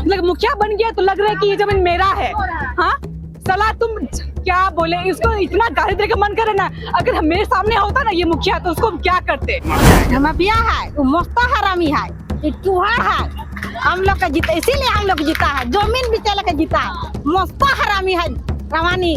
मतलब मुखिया बन गया तो लग रहा है कि ये जमीन मेरा है। हाँ सलाह तुम क्या बोले, इसको इतना गाली देने का मन करे ना, अगर मेरे सामने होता ना ये मुखिया तो उसको क्या करते। माफिया है, वो मस्त हरामी है, ये चूहा है। हम लोग का जीता, इसीलिए हम लोग जीता है, जमीन भी चला के जीता है। मस्त हरामी है रवानी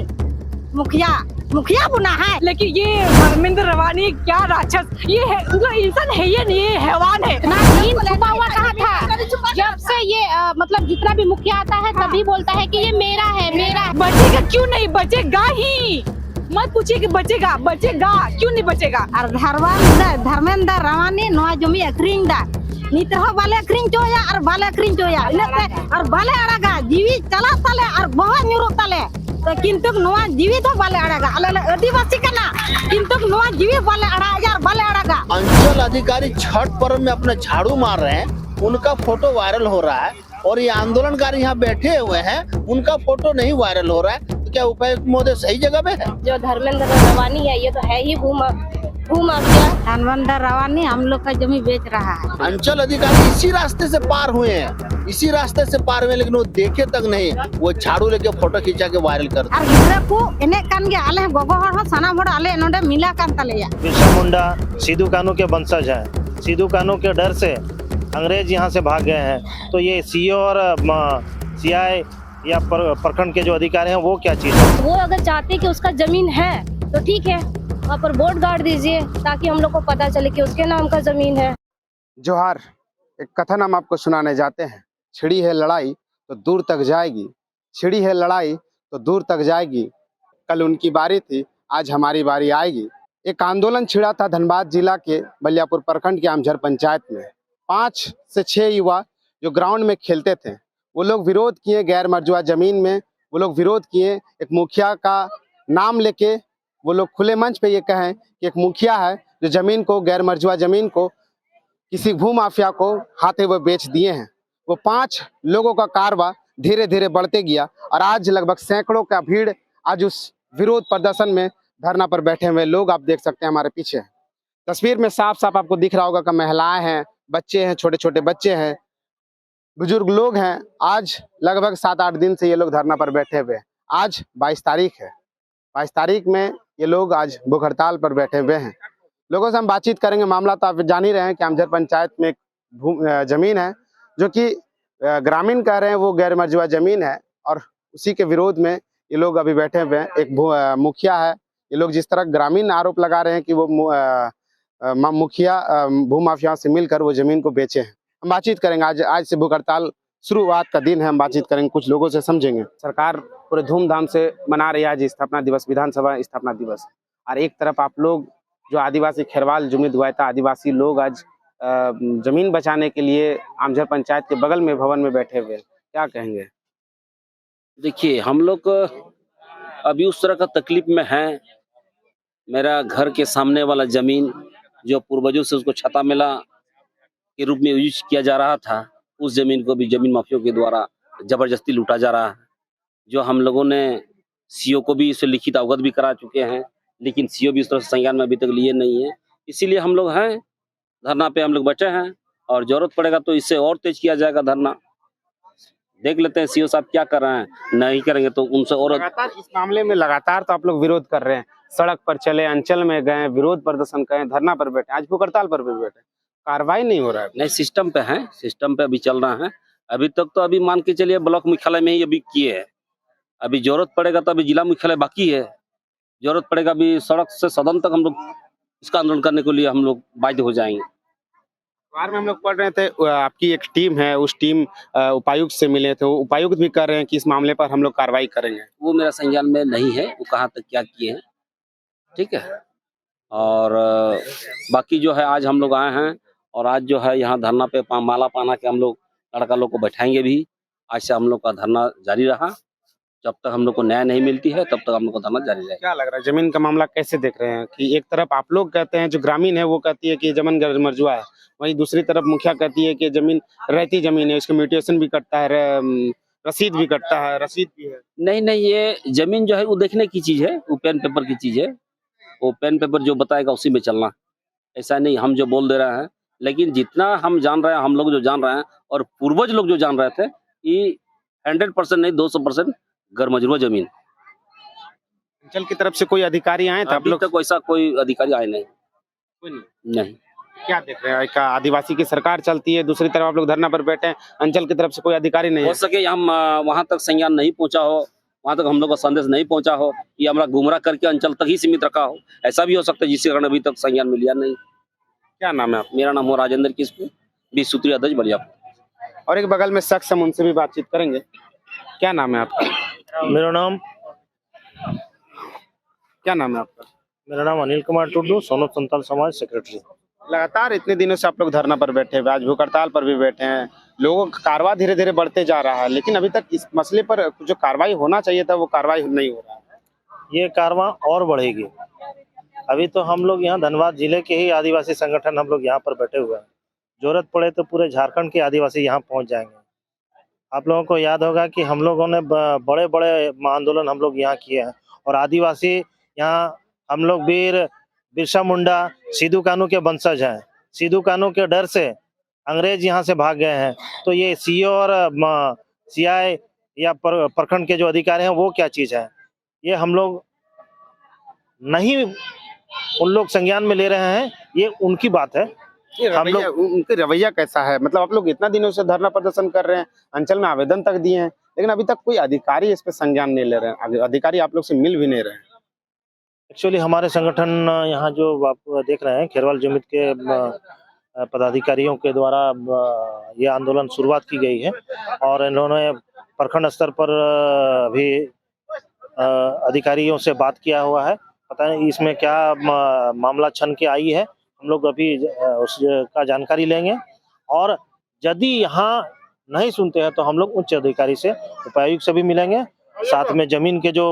मुखिया बुना है। लेकिन ये धर्मेंद्र रवानी क्या राक्षस, ये है मतलब इंसान है ये नहीं, ये हैवान है। ना दिन छुपा हुआ कहा था, जब से ये मतलब जितना भी मुखिया आता है तभी बोलता है कि ये मेरा है मेरा। बचेगा क्यों नहीं, बचेगा ही, मत पूछिए कि बचेगा क्यों नहीं बचेगा। और धर्मेंद्र रवानी नवा जमी अक्रीन दा नीत हो बाले अक्रीन चोया और बाले अक्रीन चोया इनते और बाले अड़गा जीवी चला तले और बहुत निरो तले तो किंतु नवा जीवी तो बाले अड़गा अले आदिवासी कना किंतु नवा जीवी बाले अड़ा यार बाले अड़गा। अंचल अधिकारी छठ पर्व में अपना झाड़ू मार रहे हैं, उनका फोटो वायरल हो रहा है और ये आंदोलनकारी यहाँ बैठे हुए हैं, उनका फोटो नहीं वायरल हो रहा है। तो क्या उपायुक्त महोदय सही जगह पे है? जो धर्मेंद्र रवानी है ये तो है ही भूमाफिया। धर्मेंद्र रवानी हम लोग का जमीन बेच रहा है। अंचल अधिकारी इसी रास्ते से पार हुए हैं, इसी रास्ते से पार हुए, लेकिन वो देखे तक नहीं, वो झाड़ू लेके फोटो खींचा के वायरल कर और गिद्रा को इने कान के आले गोगो हर हो सना मोड़ आले नोडे मिला कान तलेया। बिरसा मुंडा सिद्धू कानू के वंशज हैं। सिद्धू कानू के डर से अंग्रेज यहाँ से भाग गए हैं। तो ये सीओ और सीआई या प्रखंड के जो अधिकारी हैं वो क्या चीज है? वो अगर चाहते कि उसका जमीन है तो ठीक है, वहाँ पर बोर्ड गाड़ दीजिए ताकि हम लोग को पता चले कि उसके नाम का जमीन है। जोहार, एक कथन हम आपको सुनाने जाते हैं। छिड़ी है लड़ाई तो दूर तक जाएगी, छिड़ी है लड़ाई तो दूर तक जाएगी। कल उनकी बारी थी, आज हमारी बारी आएगी। एक आंदोलन छिड़ा था धनबाद जिला के बलियापुर प्रखंड के आमझर पंचायत में। 5 से 6 युवा जो ग्राउंड में खेलते थे, वो लोग विरोध किए गैर मर्जुआ जमीन में। वो लोग विरोध किए, एक मुखिया का नाम लेके वो लोग खुले मंच पे ये कहें कि एक मुखिया है जो जमीन को, गैर मर्जुआ जमीन को किसी भूमाफिया को हाथे हुए बेच दिए हैं। वो 5 लोगों का कारवा धीरे धीरे बढ़ते गया और आज लगभग सैकड़ों का भीड़ आज उस विरोध प्रदर्शन में धरना पर बैठे हुए लोग आप देख सकते हैं हमारे पीछे। तस्वीर में साफ साफ आपको दिख रहा होगा कि महिलाएं हैं, बच्चे हैं, छोटे छोटे बच्चे हैं, बुजुर्ग लोग हैं। आज लगभग 7-8 दिन से ये लोग धरना पर बैठे हुए हैं। आज 22 तारीख है, 22 तारीख में ये लोग आज भूख हड़ताल पर बैठे हुए हैं। लोगों से हम बातचीत करेंगे। मामला तो आप जान ही रहे हैं कि आमझर पंचायत में एक जमीन है जो कि ग्रामीण कह रहे हैं वो गैर मर्जुआ जमीन है और उसी के विरोध में ये लोग अभी बैठे हुए हैं। एक मुखिया है, ये लोग जिस तरह ग्रामीण आरोप लगा रहे हैं कि वो मुखिया भूमाफियाओं से मिलकर वो जमीन को बेचे हैं। हम बातचीत करेंगे। आज से भूख हड़ताल शुरुआत का दिन है, हम बातचीत करेंगे, कुछ लोगों से समझेंगे। सरकार पूरे धूमधाम से मना रही है आज स्थापना दिवस, विधानसभा स्थापना दिवस। और एक तरफ आप लोग जो आदिवासी खेरवाल जुमित गुआयता आदिवासी लोग आज जमीन बचाने के लिए आमझर पंचायत के बगल में भवन में बैठे हुए, क्या कहेंगे? देखिए, हम लोग अभी उस तरह का तकलीफ में हैं। मेरा घर के सामने वाला जमीन जो पूर्वजों से उसको छता मिला के रूप में यूज किया जा रहा था, उस जमीन को भी जमीन माफियों के द्वारा जबरदस्ती लूटा जा रहा है। जो हम लोगों ने सीओ को भी इसे लिखित अवगत भी करा चुके हैं, लेकिन सीओ भी इस तरह से संज्ञान में अभी तक लिए नहीं है। इसीलिए हम लोग हैं धरना पे, हम लोग बैठे हैं और जरूरत पड़ेगा तो इससे और तेज किया जाएगा धरना। देख लेते हैं सीओ साहब क्या कर रहे हैं, नहीं करेंगे तो उनसे और। लगातार इस मामले में लगातार तो आप लोग विरोध कर रहे हैं, सड़क पर चले, अंचल में गए, विरोध प्रदर्शन करें, धरना पर बैठे, आज भूख हड़ताल पर भी बैठे, कार्रवाई नहीं हो रहा है। नहीं, सिस्टम पे है, सिस्टम पे अभी चल रहा है। अभी तक तो अभी मान के चलिए ब्लॉक मुख्यालय में ही अभी किए हैं। अभी जरूरत पड़ेगा तो अभी जिला मुख्यालय बाकी है, जरूरत पड़ेगा अभी सड़क से सदन तक हम लोग इसका आंदोलन करने के लिए हम लोग बाध्य हो जाएंगे। अखबार में हम लोग पढ़ रहे थे आपकी एक टीम है, उस टीम उपायुक्त से मिले थे, उपायुक्त भी कर रहे हैं कि इस मामले पर हम लोग कार्रवाई करेंगे। वो मेरा संज्ञान में नहीं है, वो कहाँ तक क्या किए हैं, ठीक है। और बाकी जो है आज हम लोग आए हैं और आज जो है यहाँ धरना पे माला पाना के हम लोग लड़का लोग को बैठाएंगे भी। आज से हम लोग का धरना जारी रहा, जब तक हम लोग को न्याय नहीं मिलती है तब तक हम लोग का धरना जारी रहेगा। क्या लग रहा है जमीन का मामला कैसे देख रहे हैं कि एक तरफ आप लोग कहते हैं जो ग्रामीण है वो कहती है कि जमीन गैर मर्जुआ है, वहीं दूसरी तरफ मुखिया कहती है कि जमीन रहती जमीन है, इसका म्यूटेशन भी कटता है, रसीद भी कटता है, रसीद भी है। नहीं, ये जमीन जो है वो देखने की चीज है, वो पेन पेपर की चीज है। वो पेन पेपर जो बताएगा उसी में चलना, ऐसा नहीं हम जो बोल दे रहे हैं। लेकिन जितना हम जान रहे हैं, हम लोग जो जान रहे हैं और पूर्वज लोग जो जान रहे थे, ये 100% नहीं 200% घर मजरूह जमीन। अंचल की तरफ से कोई अधिकारी आए थे आप अभी लोग? तक वैसा कोई अधिकारी आए नहीं। कोई नहीं। नहीं, क्या देख रहे हैं, एक आदिवासी की सरकार चलती है, दूसरी तरफ आप लोग धरना पर बैठे हैं, अंचल की तरफ से कोई अधिकारी नहीं हो है। सके हम वहां तक संज्ञान नहीं पहुंचा हो, वहां तक हम लोग का संदेश नहीं पहुंचा हो, ये हमारा गुमराह करके अंचल तक ही सीमित रखा हो, ऐसा भी हो सकता है जिसके कारण अभी तक संज्ञान मिला नहीं। क्या नाम है आपका? मेरा नाम हो राजेंद्र किस्कू, 20 सूत्री अध्यक्ष बलिया। और एक बगल में शख्स हम उनसे भी बातचीत करेंगे। क्या नाम है आपका? मेरा नाम क्या नाम है आपका? अनिल कुमार टुड्डू, सोनू संताल समाज सेक्रेटरी। लगातार इतने दिनों से आप लोग धरना पर बैठे हुए, आज भूख हड़ताल पर भी बैठे हैं, लोगों का कार्रवाई धीरे धीरे बढ़ते जा रहा है, लेकिन अभी तक इस मसले पर जो कार्रवाई होना चाहिए था वो कार्रवाई नहीं हो रहा है। ये कार्रवाई और बढ़ेगी। अभी तो हम लोग यहाँ धनबाद जिले के ही आदिवासी संगठन हम लोग यहाँ पर बैठे हुए हैं, जरूरत पड़े तो पूरे झारखंड के आदिवासी यहाँ पहुँच जाएंगे। आप लोगों को याद होगा कि हम लोगों ने बड़े बड़े आंदोलन हम लोग यहाँ किए हैं, और आदिवासी यहाँ हम लोग बिरसा मुंडा, सिद्धू कान्हू के वंशज हैं। सिद्धू कान्हू के डर से अंग्रेज यहाँ से भाग गए हैं, तो ये सीओ और सीआई या प्रखंड के जो अधिकारी हैं वो क्या चीज़ है, ये हम लोग नहीं उन लोग संज्ञान में ले रहे हैं, ये उनकी बात है। हम लोग उनका रवैया कैसा है? मतलब आप लोग इतना दिनों से धरना प्रदर्शन कर रहे हैं, अंचल में आवेदन तक दिए हैं, लेकिन अभी तक कोई अधिकारी इस पे संज्ञान नहीं ले रहे हैं, अधिकारी आप लोग से मिल भी नहीं रहे हैं। एक्चुअली हमारे संगठन यहाँ जो आप देख रहे हैं खेरवाल जमीत के पदाधिकारियों के द्वारा ये आंदोलन शुरुआत की गई है, और इन्होंने प्रखंड स्तर पर भी अधिकारियों से बात किया हुआ है। पता नहीं इसमें क्या मामला छन के आई है, हम लोग अभी उसका जानकारी लेंगे, और यदि यहाँ नहीं सुनते हैं तो हम लोग उच्च अधिकारी से, उपायुक्त से भी मिलेंगे, साथ में जमीन के जो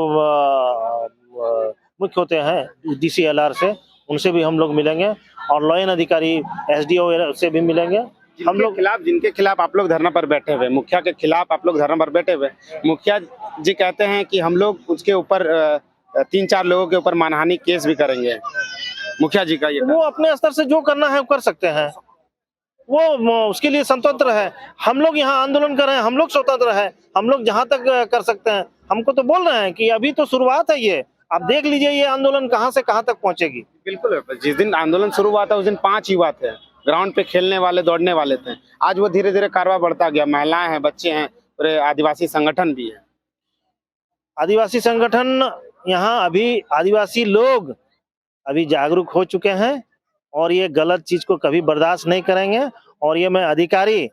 मुख्य होते हैं DCLR से, उनसे भी हम लोग मिलेंगे, और लॉयन अधिकारी SDO से भी मिलेंगे। हम लोग जिनके खिलाफ आप लोग धरना पर बैठे हुए, मुखिया के खिलाफ आप लोग धरना पर बैठे हुए, मुखिया जी कहते हैं कि हम लोग उसके ऊपर 3-4 लोगों के ऊपर मानहानि केस भी करेंगे। मुखिया जी का ये वो अपने स्तर से जो करना है वो कर सकते हैं, वो उसके लिए स्वतंत्र है। हम लोग यहाँ आंदोलन कर रहे हैं, हम लोग स्वतंत्र है, हम लोग जहाँ तक कर सकते हैं। हमको तो बोल रहे हैं कि अभी तो शुरुआत है, ये आप देख लीजिए ये आंदोलन कहाँ से कहाँ तक पहुँचेगी। बिल्कुल, जिस दिन आंदोलन शुरू हुआ था उस दिन 5 युवा थे, ग्राउंड पे खेलने वाले, दौड़ने वाले थे। आज वो धीरे धीरे कार्रवाई बढ़ता गया, महिलाएं हैं, बच्चे हैं, पूरे आदिवासी संगठन भी है। आदिवासी संगठन यहाँ अभी आदिवासी लोग अभी जागरूक हो चुके हैं, और ये गलत चीज को कभी बर्दाश्त नहीं करेंगे। और ये मैं अधिकारी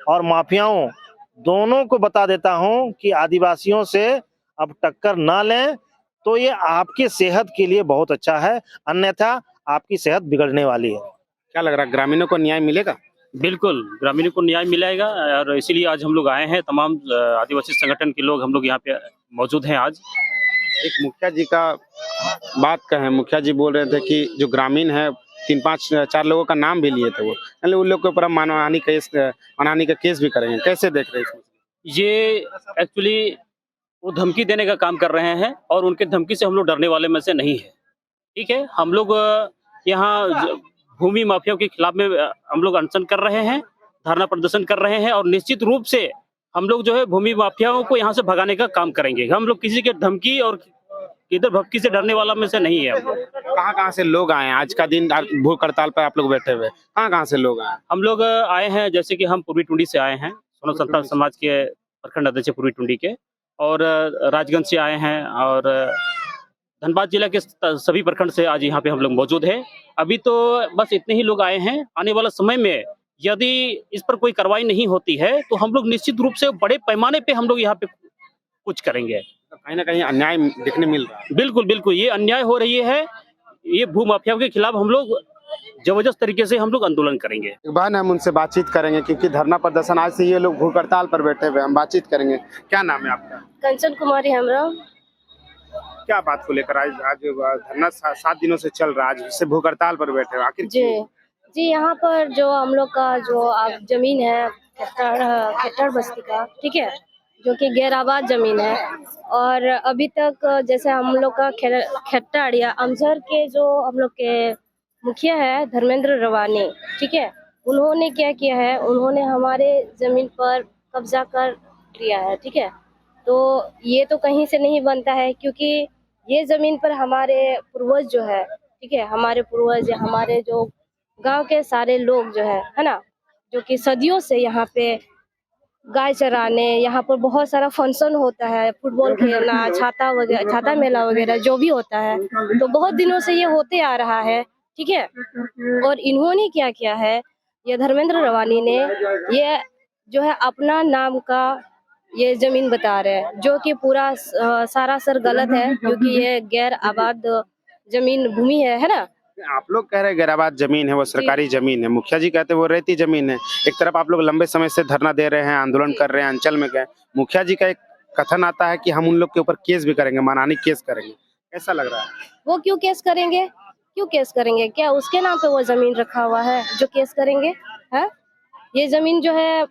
और माफियाओं दोनों को बता देता हूँ कि आदिवासियों से अब टक्कर ना लें, तो ये आपकी सेहत के लिए बहुत अच्छा है, अन्यथा आपकी सेहत बिगड़ने वाली है। क्या लग रहा है, ग्रामीणों को न्याय मिलेगा? बिल्कुल, ग्रामीणों को न्याय मिलेगा, और इसीलिए आज हम लोग आए हैं। तमाम आदिवासी संगठन के लोग हम लोग यहाँ पे मौजूद हैं आज। एक मुखिया जी का बात कहें, मुखिया जी बोल रहे थे कि जो ग्रामीण है 3-5-4 लोगों का नाम भी लिए थे वो, यानी उन लोग के ऊपर मानहानि का केस भी करेंगे। कैसे देख रहे हैं? ये एक्चुअली वो धमकी देने का काम कर रहे हैं, और उनके धमकी से हम लोग डरने वाले में से नहीं है। ठीक है, हम लोग यहाँ भूमि माफियाओं के खिलाफ में हम लोग अनशन कर रहे हैं, धरना प्रदर्शन कर रहे हैं, और निश्चित रूप से हम लोग जो है भूमि माफियाओं को यहाँ से भगाने का काम करेंगे। हम लोग किसी के धमकी और इधर भक्की से डरने वाला में से नहीं है। हम लोग कहाँ से लोग आए हैं? आज का दिन भूख हड़ताल पर आप लोग बैठे हुए, कहाँ से लोग आए? हम लोग आए हैं, जैसे कि हम पूर्वी टुंडी से आए हैं, सोनू संताल समाज के प्रखंड अध्यक्ष पूर्वी टुंडी के, और राजगंज से आए हैं, और धनबाद जिला के सभी प्रखंड से आज यहाँ पे हम लोग मौजूद है। अभी तो बस इतने ही लोग आए हैं। आने वाला समय में यदि इस पर कोई कार्रवाई नहीं होती है तो हम लोग निश्चित रूप से बड़े पैमाने पे हम लोग यहाँ पे कुछ करेंगे। कहीं ना कहीं अन्याय देखने मिल रहा है। बिल्कुल बिल्कुल, ये अन्याय हो रही है, ये भू माफियाओं के खिलाफ हम लोग जबरदस्त तरीके से हम लोग आंदोलन करेंगे। एक बार हम उनसे बातचीत करेंगे, क्योंकि धरना प्रदर्शन आज से ये लोग भूख हड़ताल पर बैठे हुए, हम बातचीत करेंगे। क्या नाम है आपका? कंचन कुमारी हेम्ब्रम। क्या बात को लेकर आज धरना 7 दिनों से चल रहा है, आज से भूख हड़ताल पर बैठे हो, आखिर जी यहाँ पर जो हम लोग का जो आप जमीन है खेट्टर बस्ती का, ठीक है, जो कि गैर आबाद जमीन है, और अभी तक जैसे हम लोग का खेट्टर या अमझर के जो हम लोग के मुखिया है धर्मेंद्र रवानी, ठीक है, उन्होंने क्या किया है, उन्होंने हमारे जमीन पर कब्जा कर किया है, ठीक है। तो ये तो कहीं से नहीं बनता है, क्योंकि ये जमीन पर हमारे पूर्वज जो है, ठीक है, हमारे पूर्वज, हमारे जो गांव के सारे लोग जो है ना, जो कि सदियों से यहाँ पे गाय चराने, यहाँ पर बहुत सारा फंक्शन होता है, फुटबॉल खेलना, छाता वगैरह, छाता मेला वगैरह जो भी होता है, तो बहुत दिनों से ये होते आ रहा है, ठीक है। और इन्होंने क्या किया है, ये धर्मेंद्र रवानी ने ये जो है अपना नाम का ये जमीन बता रहे हैं, जो कि पूरा सरासर गलत है, क्योंकि ये गैर आबाद जमीन भूमि है ना। आप लोग कह रहे हैं गैराबाद जमीन है, वो सरकारी जमीन है, मुखिया जी कहते हैं वो रेती जमीन है। एक तरफ आप लोग लंबे समय से धरना दे रहे हैं, आंदोलन कर रहे हैं, अंचल में गए, मुखिया जी का एक कथन आता है कि हम उन लोग के ऊपर केस भी करेंगे, मानहानि केस करेंगे। कैसा लग रहा है? वो क्यों केस करेंगे? क्यों केस करेंगे? क्या उसके नाम पे वो जमीन रखा हुआ है जो केस करेंगे? है ये जमीन जो है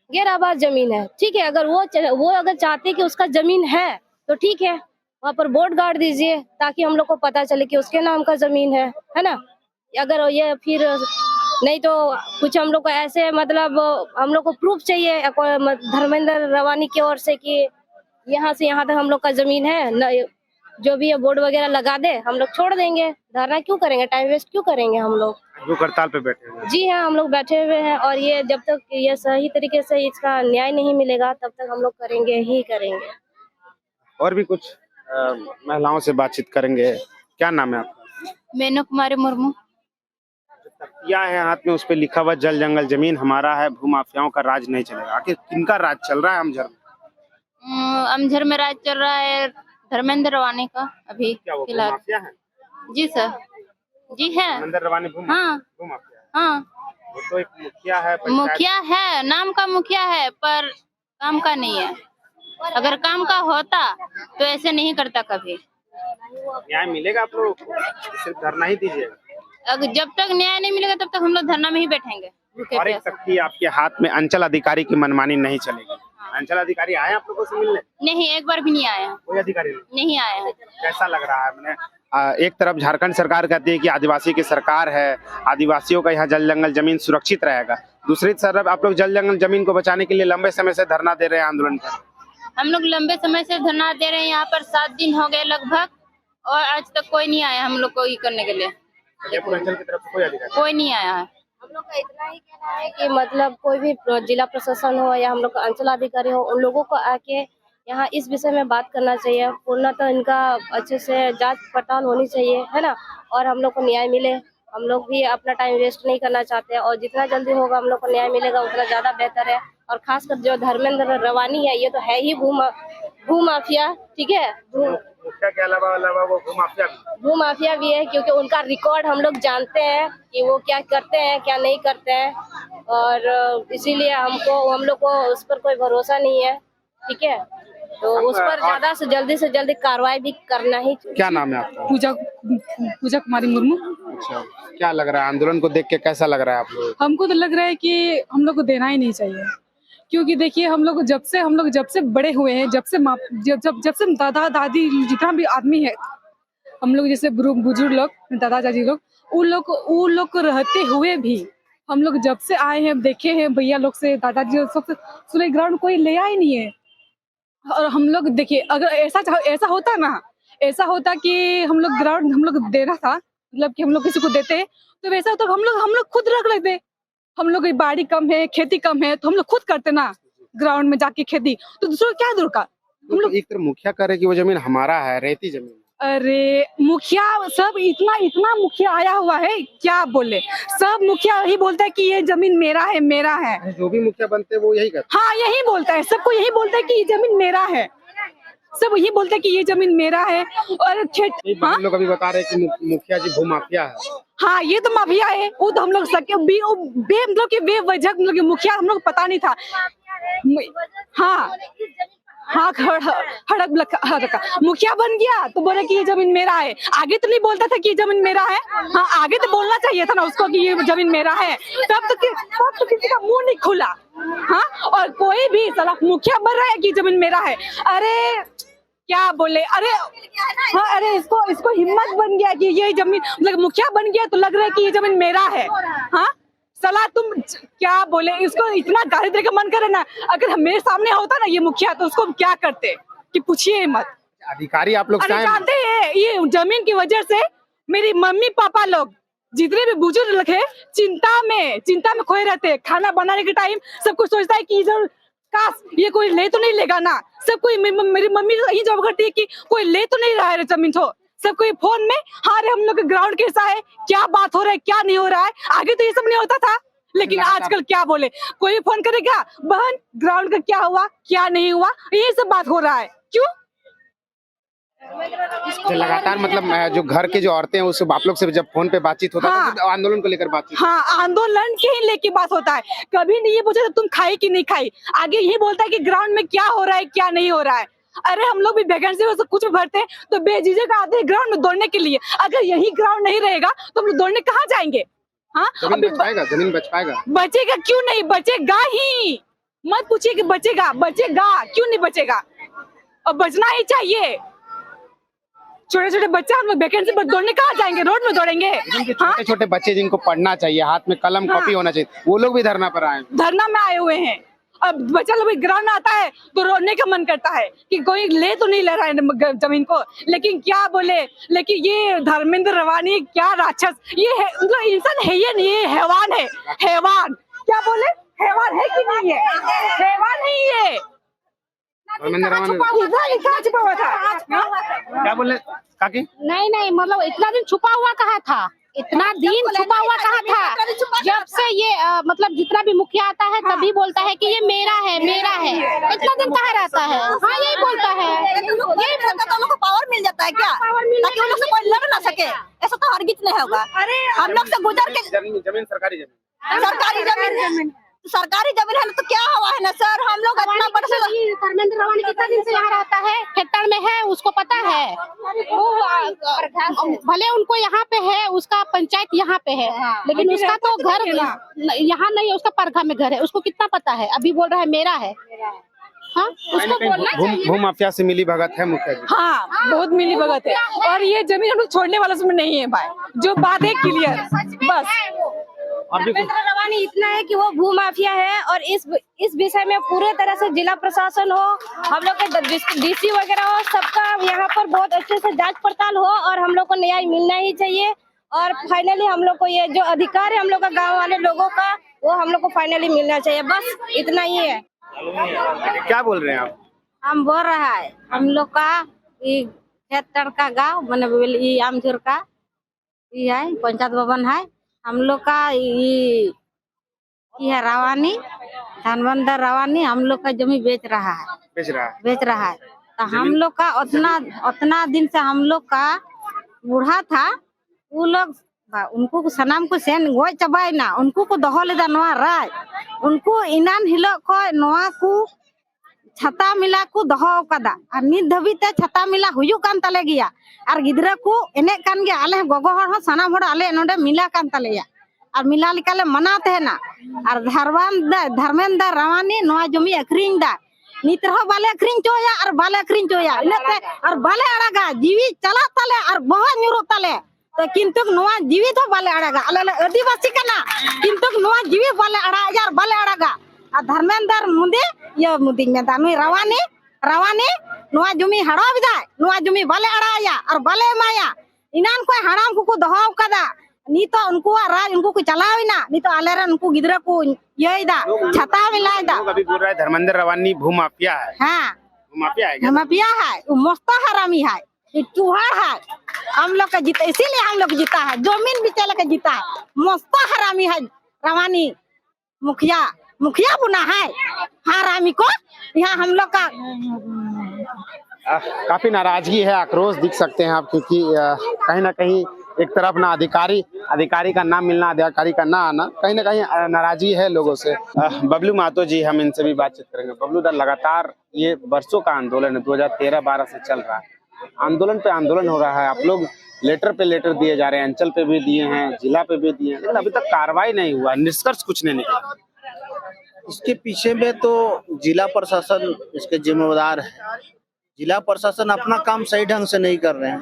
गैर आबाद जमीन है, ठीक है। अगर वो अगर चाहते कि उसका जमीन है तो ठीक है, वहाँ पर बोर्ड गाड़ दीजिए ताकि हम लोग को पता चले कि उसके नाम का जमीन है ना। अगर ये फिर नहीं तो कुछ हम लोग को ऐसे मतलब हम लोग को प्रूफ चाहिए धर्मेंद्र रवानी की ओर से कि यहाँ से यहाँ तक हम लोग का जमीन है न, जो भी ये बोर्ड वगैरह लगा दे, हम लोग छोड़ देंगे। धरना क्यों करेंगे? टाइम वेस्ट क्यों करेंगे हम लोग? भूख हड़ताल पे बैठे हैं। जी हाँ, हम लोग बैठे हुए हैं, और ये जब तक ये सही तरीके से इसका न्याय नहीं मिलेगा तब तक हम लोग करेंगे ही करेंगे। और भी कुछ महिलाओं से बातचीत करेंगे। क्या नाम है आपका? मेनू कुमारी मुर्मू। तख्तिया है हाथ में, उस पे लिखा हुआ जल जंगल जमीन हमारा है, भूमाफियाओं का राज नहीं चलेगा। आखिर किनका राज चल रहा है अमझर में? अमझर में राज चल रहा है धर्मेंद्र रवानी का अभी फिलहाल। माफिया है? जी सर, जी है। धर्मेंद्र रवानी भूमाफिया? हाँ, वो तो एक मुखिया है, मुखिया है, नाम का मुखिया है, पर काम का नहीं है। अगर काम का होता तो ऐसे नहीं करता कभी। न्याय मिलेगा आप लोग? सिर्फ धरना ही दीजिएगा? अगर जब तक न्याय नहीं मिलेगा तब तक हम लोग धरना में ही बैठेंगे। और एक तख्ती आपके हाथ में, अंचल अधिकारी की मनमानी नहीं चलेगी। अंचल अधिकारी आए आप लोगों से मिलने? नहीं, एक बार भी नहीं आया। कोई अधिकारी नहीं आया है। कैसा लग रहा है? मैंने एक तरफ झारखंड सरकार कहती है कि आदिवासी की सरकार है, आदिवासियों का यहाँ जल जंगल जमीन सुरक्षित रहेगा, दूसरी तरफ आप लोग जल जंगल जमीन को बचाने के लिए लंबे समय से धरना दे रहे हैं, आंदोलन कर। हम लोग लंबे समय से धरना दे रहे हैं, यहाँ पर 7 दिन हो गए लगभग, और आज तक कोई नहीं आया हम लोग को ये करने के लिए। अंचल की तरफ से कोई अधिकारी? कोई नहीं आया है। हम लोग का इतना ही कहना है कि मतलब कोई भी जिला प्रशासन हो या हम लोग का अंचल अधिकारी हो, उन लोगों को आके यहाँ इस विषय में बात करना चाहिए। पूर्णतः इनका अच्छे से जांच पड़ताल होनी चाहिए, है ना, और हम लोग को न्याय मिले। हम लोग भी अपना टाइम वेस्ट नहीं करना चाहते, और जितना जल्दी होगा हम लोग को न्याय मिलेगा उतना ज्यादा बेहतर है। और खासकर जो धर्मेंद्र रवानी है, ये तो है ही भूमाफिया, ठीक है। मुखिया के अलावा वो भूमाफिया भी है, क्योंकि उनका रिकॉर्ड हम लोग जानते हैं कि वो क्या करते हैं क्या नहीं करते हैं, और इसीलिए हम लोग को उस पर कोई भरोसा नहीं है, ठीक है। तो उस पर ज्यादा से जल्दी कार्रवाई भी करना ही चाहिए। क्या नाम है आपका? पूजा कुमारी मुर्मू। अच्छा, क्या लग रहा है आंदोलन को देख के? कैसा लग रहा है आप लोग? हमको तो लग रहा है कि हम लोग को देना ही नहीं चाहिए, क्योंकि देखिए हम लोग जब से बड़े हुए हैं, जब से दादा दादी जितना भी आदमी है, हम लोग जैसे बुजुर्ग लोग, दादा दादी लोग, उन लोग को रहते हुए भी हम लोग जब से आए हैं, देखे हैं भैया लोग से, दादाजी सबसे ग्राउंड कोई ले आए नहीं है। और हम लोग देखिए, अगर ऐसा होता कि हम लोग देना था, मतलब कि हम लोग किसी को देते, तो वैसा होता हम लोग खुद रख लेते। हम लोग की बाड़ी कम है, खेती कम है, तो हम लोग खुद करते ना ग्राउंड में जाके खेती, तो दूसरों क्या दरकार। हम लोग एक तरफ मुखिया कह रहे कि वो जमीन हमारा है, रेती जमीन। अरे मुखिया सब इतना मुखिया आया हुआ है, क्या बोले, सब मुखिया यही बोलता है कि ये जमीन मेरा है। जो भी मुखिया बनते हैं वो यही कहते हाँ, यही बोलता है, सबको यही बोलता है कि ये जमीन मेरा है, सब यही बोलते हैं कि ये जमीन मेरा है। और हम लोग अभी बता रहे हैं कि मुखिया जी भूमाफिया है। हाँ, ये तो माफिया है, वो तो हम लोग मतलब कि बेवजह मतलब कि मुखिया हम लोग पता नहीं था। हाँ, हड़क मुखिया बन गया तो बोले कि ये जमीन मेरा है। आगे तो नहीं बोलता था कि ये जमीन मेरा है। हाँ, आगे तो बोलना चाहिए था ना उसको कि ये जमीन मेरा है, तब तो किसी का मुंह नहीं खुला। हाँ, और कोई भी साला मुखिया बन रहा है कि जमीन मेरा है। अरे क्या बोले, अरे इसको हिम्मत बन गया कि ये जमीन, मतलब मुखिया बन गया तो लग रहा है कि ये जमीन मेरा है। हाँ, सलाह तुम क्या बोले, इसको इतना गाली देने का मन करे ना, अगर मेरे सामने होता ना ये मुखिया तो उसको क्या करते कि पूछिए मत। अधिकारी आप लोग अरे चाहे जानते हैं ये जमीन की वजह से मेरी मम्मी पापा लोग जितने भी बुजुर्ग लोग हैं चिंता में खोए रहते हैं। खाना बनाने के टाइम सब कुछ सोचता है कि इधर काश ये कोई ले तो नहीं लेगा ना। सब कोई मेरी मम्मी यही जॉब करती है कि कोई ले तो नहीं रहा है जमीन, तो सब कोई फोन में हाँ रे हम लोग का ग्राउंड कैसा है, क्या बात हो रहा है, क्या नहीं हो रहा है। आगे तो ये सब नहीं होता था, लेकिन आजकल क्या बोले, कोई फोन करेगा बहन ग्राउंड का क्या हुआ क्या नहीं हुआ, यही सब बात हो रहा है। क्यों तो लगातार मतलब जो घर के जो औरतें हैं उससे आप लोग से जब फोन पे बातचीत होता है तो आंदोलन को लेकर बातचीत? हाँ, आंदोलन के ही लेके बात होता है। कभी नहीं ये पूछा तुम खाई कि नहीं खाई, आगे यही बोलता है कि ग्राउंड में क्या हो रहा है क्या नहीं हो रहा है। अरे हम लोग भी वैकेंसी में कुछ भी भरते हैं तो बेझिझक आते हैं ग्राउंड में दौड़ने के लिए। अगर यही ग्राउंड नहीं रहेगा तो हम लोग दौड़ने कहाँ जाएंगे? हाँ जमीन बच पाएगा? बचेगा क्यों नहीं, बचेगा ही। मत पूछिए कि बचेगा क्यों नहीं बचेगा, और बचना ही चाहिए। छोटे छोटे बच्चे हम लोग वैकेंसी पर दौड़ने कहाँ जाएंगे, रोड में दौड़ेंगे। छोटे छोटे बच्चे जिनको पढ़ना चाहिए, हाथ में कलम कॉपी होना चाहिए, वो लोग भी धरना पर आए, धरना में आए हुए हैं। अब बच्चा लोग ग्राउंड में आता है तो रोने का मन करता है कि कोई ले तो नहीं ले रहा है जमीन को, लेकिन क्या बोले, लेकिन ये धर्मेंद्र रवानी क्या राक्षस, ये है मतलब इंसान है ये नहीं, ये हैवान है, हैवान। क्या बोले, हैवान है कि नहीं है, हैवान नहीं है। छुपा हुआ था क्या बोले काकी? नहीं मतलब इतना दिन छुपा हुआ कहाँ था, इतना दिन छुपा हुआ कहाँ था। जब से ये मतलब जितना भी मुखिया आता है तभी बोलता है कि ये मेरा है। इतना दिन कहाँ रहता है? हाँ यही बोलता है, यही बोलता है। को पावर मिल जाता है क्या, ताकि उन लोग से कोई लड़ ना सके? ऐसा तो हरगिज नहीं होगा। हम लोग से गुजर के जमीन सरकारी जमीन है तो क्या हुआ है ना सर। हम लोग इतना बड़ा धर्मेंद्र रवानी कितना दिन से यहाँ रहता है, खेतर में है, उसको पता है। भले उनको यहाँ पे है, उसका पंचायत यहाँ पे है, लेकिन उसका तो घर यहाँ नहीं है, उसका परघा में घर है। उसको कितना पता है? अभी बोल रहा है मेरा है। हाँ, उसको बोलना चाहिए। भू माफिया से मिली भगत है मुखिया जी। हाँ, बहुत मिली भगत है, और ये जमीन हम लोग छोड़ने वाला उसमें नहीं है भाई। जो बात है क्लियर बस। धर्मेंद्र रवानी इतना है कि वो भू माफिया है, और इस विषय में पूरे तरह से जिला प्रशासन हो, हम लोग के डीसी वगैरह हो, सबका यहाँ पर बहुत अच्छे से जांच पड़ताल हो, और हम लोग को न्याय मिलना ही चाहिए। और फाइनली हम लोग को ये जो अधिकार है हम लोग का गांव वाले लोगों का, वो हम लोग को फाइनली मिलना चाहिए। बस इतना ही है। क्या बोल रहे हैं आप? हम बोल रहा है हम लोग का खेतर का गाँव मैंने आमचूर का ये है पंचायत भवन है। हम लोग का ये है रवानी, धर्मेंद्र रवानी हम लोग का जमीन बेच रहा है। तो हम लोग का उतना दिन से हम लोग का बूढ़ा था, वो लोग उनको सनाम को सेन गोय चबाई ना, उनको को दहो लेदा नवा राय, उनको इनान हिलो को नवा को छाता मिला को दहो कदा, और नित धबीते छाता मिला हुयु कान तले गया, और गिद्रा को एने कान गया आले गोगो हर हो सनाम हर आले नोडे मिला कान तलेया, और मिला लिकाले मनाते है ना। और धर्मेंद्र रवानी नवा जमी अखरिंग दा, नित रहो बाले अखरिंग चोया और बाले अखरिंग चोया इनते, और बाले अड़ागा जीवी चला तले और बहुत न्यूरो तले। तो किंतु नवा जीवी तो बाले अड़ागा आले आदिवासी कना, किंतु नवा जीवी बाले अड़ा यार बाले अड़ागा। और धर्मेंद्र मुदे ये मुदी में दानुई रवानी नवा जमी हड़ा बिदा, नवा जमी बाले अड़ाया और बाले माया, इनान को हराम को दहो कदा, नी तो उनको राज उनको को चलाविना, नी तो आलेरन उनको गिदरा को येदा छता मिलाइदा। अभी बोल रहा है धर्मेंद्र रवानी भू माफिया है। हाँ, माफिया है, माफिया है, वो मस्त हरामी है, चूहा है। हम लोग का जीता, इसीलिए हम लोग जीता है, जमीन बेचे का जीता है। मस्त हरामी है रवानी, मुखिया बुना है हरामी को। यहाँ हम लोग का काफी नाराजगी है, आक्रोश दिख सकते हैं आप, क्योंकि कहीं ना कहीं एक तरफ ना अधिकारी का नाम मिलना, अधिकारी का ना आना, कहीं ना कहीं नाराजगी है लोगों से। बबलू महतो जी, हम इनसे भी बातचीत करेंगे। बबलू दा, लगातार ये वर्षों का आंदोलन है, 2013-12 से चल रहा है, आंदोलन पे आंदोलन हो रहा है, आप लोग लेटर पे लेटर दिए जा रहे हैं, अंचल पे भी दिए हैं, जिला पे भी दिए हैं, लेकिन अभी तक कार्रवाई नहीं हुआ, निष्कर्ष कुछ नहीं निकला। इसके पीछे में तो जिला प्रशासन इसके जिम्मेदार है। जिला प्रशासन अपना काम सही ढंग से नहीं कर रहे हैं,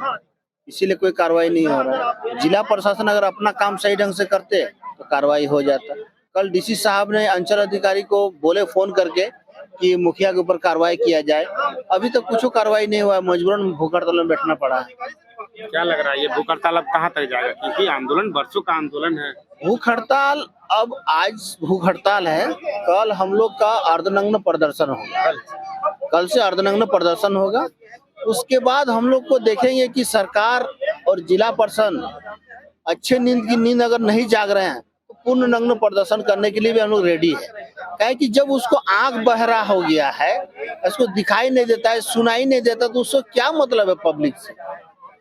इसीलिए कोई कार्रवाई नहीं हो रहा है। जिला प्रशासन अगर अपना काम सही ढंग से करते तो कार्रवाई हो जाता। कल डीसी साहब ने अंचल अधिकारी को बोले फोन करके कि मुखिया के ऊपर कार्रवाई किया जाए, अभी तक कुछ कार्रवाई नहीं हुआ है, मजबूरन भूख हड़ताल में बैठना पड़ा है। क्या लग रहा है ये भूख हड़ताल अब कहाँ तक जाएगा, क्योंकि आंदोलन वर्षों का आंदोलन है। भूख हड़ताल, अब आज भूख हड़ताल है, कल हम लोग का अर्धनग्न प्रदर्शन होगा, कल से अर्धनग्न प्रदर्शन होगा। उसके बाद हम लोग को देखेंगे कि सरकार और जिला प्रशासन अच्छे नींद अगर नहीं जाग रहे हैं तो पूर्ण नग्न प्रदर्शन करने के लिए भी हम लोग रेडी है। क्या कि जब उसको आंख बहरा हो गया है, उसको दिखाई नहीं देता है, सुनाई नहीं देता, तो उसको क्या मतलब है पब्लिक से?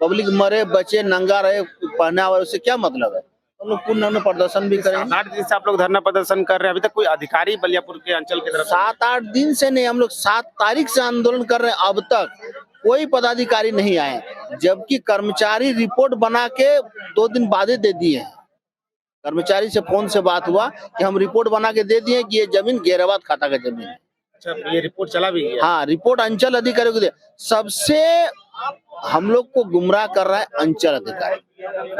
पब्लिक मरे बचे नंगा रहे पहना हुआ, उससे क्या मतलब है? हम लोग पूर्ण नग्न प्रदर्शन भी करेंगे। 7-8 दिन से आप लोग धरना प्रदर्शन कर रहे हैं, अभी तक कोई अधिकारी बलियापुर के अंचल की तरफ 7-8 दिन से नहीं, हम लोग 7 तारीख से आंदोलन कर रहे हैं, अब तक कोई पदाधिकारी नहीं आए, जबकि कर्मचारी रिपोर्ट बना के 2 दिन बाद दे दिए हैं। कर्मचारी से फोन से बात हुआ कि हम रिपोर्ट बना के दे दिए कि ये जमीन गैराबाद खाता का जमीन है। अच्छा, ये रिपोर्ट चला भी है? हाँ, रिपोर्ट अंचल अधिकारी को दे। सबसे हम लोग को गुमराह कर रहा है अंचल अधिकारी।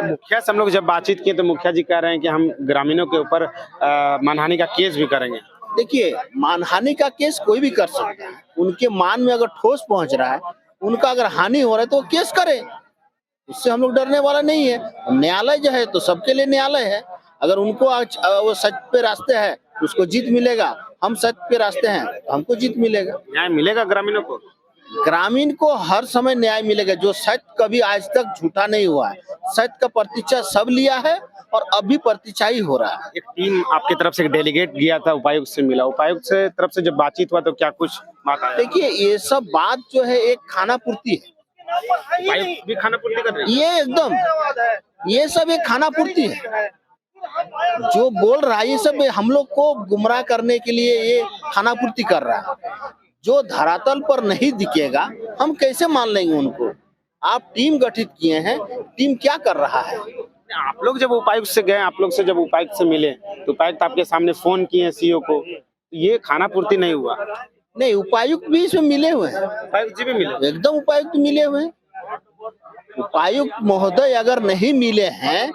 मुखिया से हम लोग जब बातचीत किए तो मुखिया जी कह रहे हैं कि हम ग्रामीणों के ऊपर मानहानि का केस भी करेंगे। देखिए, मानहानि का केस कोई भी कर सकता है, उनके मान में अगर ठोस पहुंच रहा है, उनका अगर हानि हो रहा है तो वो केस करे, उससे हम लोग डरने वाला नहीं है। न्यायालय जो है तो सबके लिए न्यायालय है, अगर उनको आज वो सच पे रास्ते है तो उसको जीत मिलेगा, हम सच पे रास्ते हैं तो हमको जीत मिलेगा। न्याय मिलेगा ग्रामीणों को? ग्रामीण को हर समय न्याय मिलेगा। जो सच कभी आज तक झूठा नहीं हुआ है, सच का प्रतीक्षा सब लिया है और अभी प्रतीक्षा ही हो रहा है। एक टीम आपकी तरफ से डेलीगेट गया था, उपायुक्त से मिला, उपायुक्त से तरफ से जब बातचीत हुआ तो क्या कुछ बात आया? देखिए, ये सब बात जो है एक खाना पूर्ति है, उपायुक्त भी खाना पूर्ति कर रहे हैं? ये एकदम, ये सब एक खाना पूर्ति है। जो बोल रहा है ये सब हम लोग को गुमराह करने के लिए ये खाना पूर्ति कर रहा है। जो धरातल पर नहीं दिखेगा हम कैसे मान लेंगे उनको? आप टीम गठित किए हैं, टीम क्या कर रहा है? आप लोग जब उपायुक्त से गए, आप लोग से जब उपायुक्त से मिले तो उपायुक्त आपके सामने फोन किए सीओ को, ये खाना पूर्ति नहीं हुआ? नहीं, उपायुक्त भी इसमें मिले हुए हैं, उपायुक्त जी भी मिले, एकदम उपायुक्त मिले हुए हैं। उपायुक्त महोदय अगर नहीं मिले हैं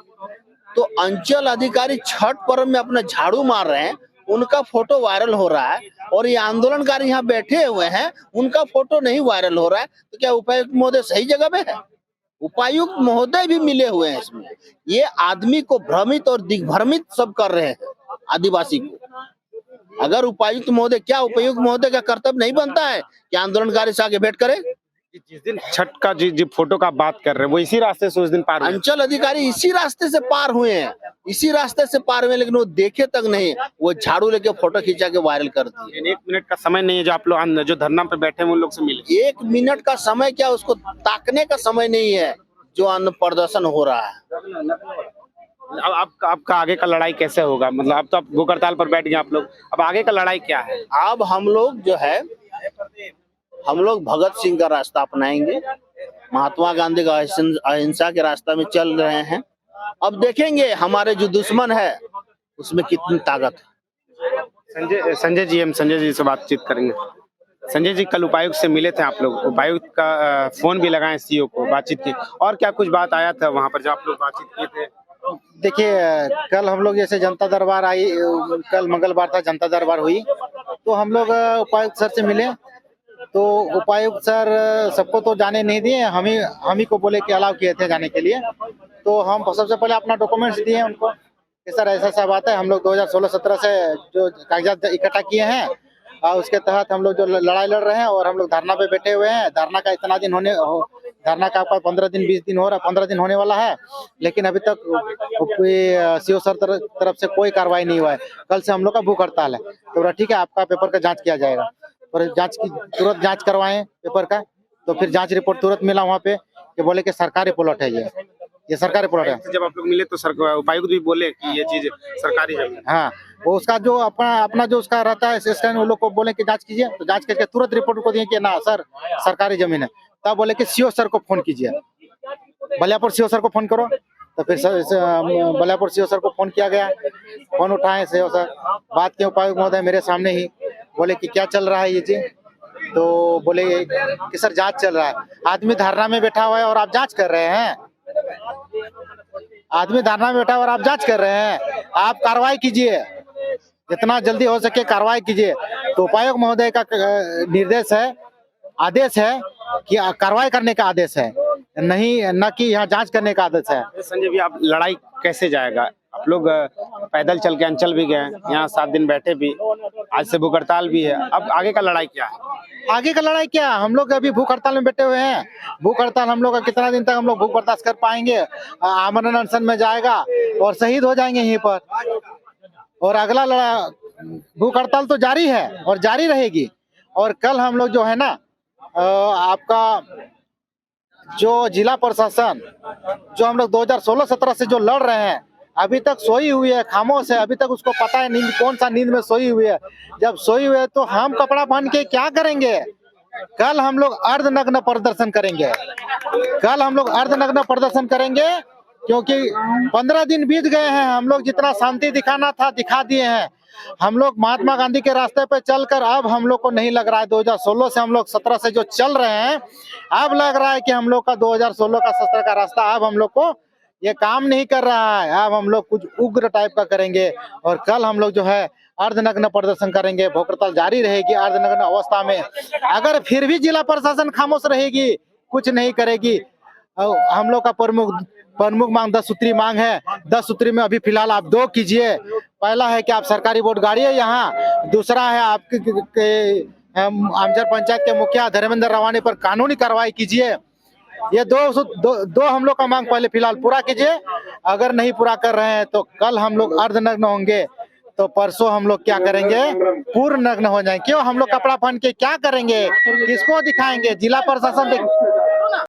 तो अंचल अधिकारी छठ पर्व में अपना झाड़ू मार रहे हैं, उनका फोटो वायरल हो रहा है, और ये आंदोलनकारी यहाँ बैठे हुए हैं, उनका फोटो नहीं वायरल हो रहा है, तो क्या उपायुक्त महोदय सही जगह पे है? उपायुक्त महोदय भी मिले हुए हैं इसमें। ये आदमी को भ्रमित और दिग्भ्रमित सब कर रहे हैं आदिवासी को। अगर उपायुक्त महोदय, क्या उपायुक्त महोदय का कर्तव्य नहीं बनता है कि आंदोलनकारी से आगे भेंट करे? जिस दिन छठ का जी फोटो का बात कर रहे हैं वो इसी रास्ते से उस दिन पार हुए? अंचल अधिकारी इसी रास्ते से पार हुए हैं, इसी रास्ते से पार हुए, लेकिन वो देखे तक नहीं, वो झाड़ू लेके फोटो खींचा के वायरल कर दिए। 1 मिनट का समय नहीं है जो आप लोग जो धरना पे बैठे हैं उन लोग से मिले? 1 मिनट का समय क्या, उसको ताकने का समय नहीं है जो अन्न प्रदर्शन हो रहा है। अब आपका आगे का लड़ाई कैसे होगा? मतलब अब तो आप भूख हड़ताल पर बैठ गए आप लोग, अब आगे का लड़ाई क्या है? अब हम लोग जो है, हम लोग भगत सिंह का रास्ता अपनाएंगे, महात्मा गांधी का अहिंसा के रास्ता में चल रहे हैं। अब देखेंगे हमारे जो दुश्मन है उसमें कितनी ताकत है। संजय जी, हम संजय जी से बातचीत करेंगे। संजय जी, कल उपायुक्त से मिले थे आप लोग, उपायुक्त का फोन भी लगाए सीओ को, बातचीत की, और क्या कुछ बात आया था वहाँ पर जब आप लोग बातचीत किए थे? देखिए, कल हम लोग जैसे जनता दरबार आई, कल मंगलवार था, जनता दरबार हुई, तो हम लोग उपायुक्त सर से मिले, तो उपायुक्त सर सबको तो जाने नहीं दिए, हम ही को बोले कि अलाउ किए थे जाने के लिए। तो हम सबसे पहले अपना डॉक्यूमेंट्स दिए उनको कि सर ऐसा बात है, हम लोग 2016-17 से जो कागजात इकट्ठा किए हैं और उसके तहत हम लोग जो लड़ाई लड़ रहे हैं और हम लोग धरना पे बैठे हुए हैं। धरना का इतना दिन धरना का आपका 15 दिन 20 दिन हो रहा है, 15 दिन होने वाला है, लेकिन अभी तक सीओ सर तरफ से कोई कार्रवाई नहीं हुआ है। कल से हम लोग का भूख हड़ताल है। तो ठीक है, आपका पेपर का जांच किया जाएगा, और जांच की तुरंत जांच करवाएं पेपर का। तो फिर जांच रिपोर्ट तुरंत मिला वहाँ पे कि बोले कि सरकारी प्लॉट है, ये सरकारी प्लॉट है। जब आप लोग मिले तो उपायुक्त भी बोले कि ये चीज सरकारी जमीन? हाँ, वो उसका जो अपना जो उसका रहता है सिस्टम, वो लोग को बोले कि जांच कीजिए, तो जांच करके तुरंत रिपोर्ट को दिए कि ना सर सरकारी जमीन है। तब बोले कि सीओ सर को फोन कीजिए, बलियापुर सीओ सर को फोन करो। तो फिर बलियापुर सीओ सर को फोन किया गया, फोन उठाए सीओ सर, बात किए उपायुक्त महोदय मेरे सामने ही, बोले कि क्या चल रहा है ये चीज? तो बोले कि सर जांच चल रहा है। आदमी धरना में बैठा हुआ है और आप जांच कर रहे हैं? आदमी धरना में बैठा और आप जांच कर रहे हैं? आप कार्रवाई कीजिए, जितना जल्दी हो सके कार्रवाई कीजिए। तो उपायुक्त महोदय का निर्देश है, आदेश है कि कार्रवाई करने का आदेश है, नहीं न कि यहाँ जांच करने का आदेश है। संजय जी, आप लड़ाई कैसे जाएगा? आप लोग पैदल चल के अंचल भी गए, यहाँ 7 दिन बैठे भी, आज से भूख हड़ताल भी है, अब आगे का लड़ाई क्या है? आगे का लड़ाई क्या, हम लोग अभी भूख हड़ताल में बैठे हुए हैं। भूख हड़ताल हम लोग का कितना दिन तक हम लोग भूख बर्दाश्त कर पाएंगे? आमरण अनशन में जाएगा और शहीद हो जाएंगे यहीं पर। और अगला भूख हड़ताल तो जारी है और जारी रहेगी। और कल हम लोग जो है ना, आपका जो जिला प्रशासन जो हम लोग 2016-17 से जो लड़ रहे हैं, अभी तक सोई हुई है, खामोश है, अभी तक उसको पता है नींद कौन सा नींद में सोई हुई है। जब सोई हुई है तो हम कपड़ा पहन के क्या करेंगे? कल हम लोग अर्धनग्न प्रदर्शन करेंगे, कल हम लोग अर्धनग्न प्रदर्शन करेंगे, क्योंकि 15 दिन बीत गए हैं, हम लोग जितना शांति दिखाना था दिखा दिए हैं। हम लोग महात्मा गांधी के रास्ते पे चलकर अब हम लोग को नहीं लग रहा है 2016 से हम लोग 17 से जो चल रहे हैं, अब लग रहा है कि हम लोग का 2016 का 17 का रास्ता अब हम लोग को ये काम नहीं कर रहा है। अब हम लोग कुछ उग्र टाइप का करेंगे और कल हम लोग जो है अर्धनग्न प्रदर्शन करेंगे। भूख हड़ताल जारी रहेगी अर्धनग्न अवस्था में। अगर फिर भी जिला प्रशासन खामोश रहेगी, कुछ नहीं करेगी, हम लोग का प्रमुख मांग 10 सूत्री मांग है। 10 सूत्री में अभी फिलहाल आप 2 कीजिए। पहला है कि आप सरकारी वोट गाड़िए यहाँ, दूसरा है आपके आमचर पंचायत के मुखिया धर्मेंद्र रवानी पर कानूनी कार्रवाई कीजिए। ये दो हम लोग का मांग पहले फिलहाल पूरा कीजिए। अगर नहीं पूरा कर रहे हैं तो कल हम लोग अर्धनग्न होंगे, तो परसों हम लोग क्या करेंगे? पूर्ण नग्न हो जाएंगे। क्यों? हम लोग कपड़ा पहन के क्या करेंगे? किसको दिखाएंगे? जिला प्रशासन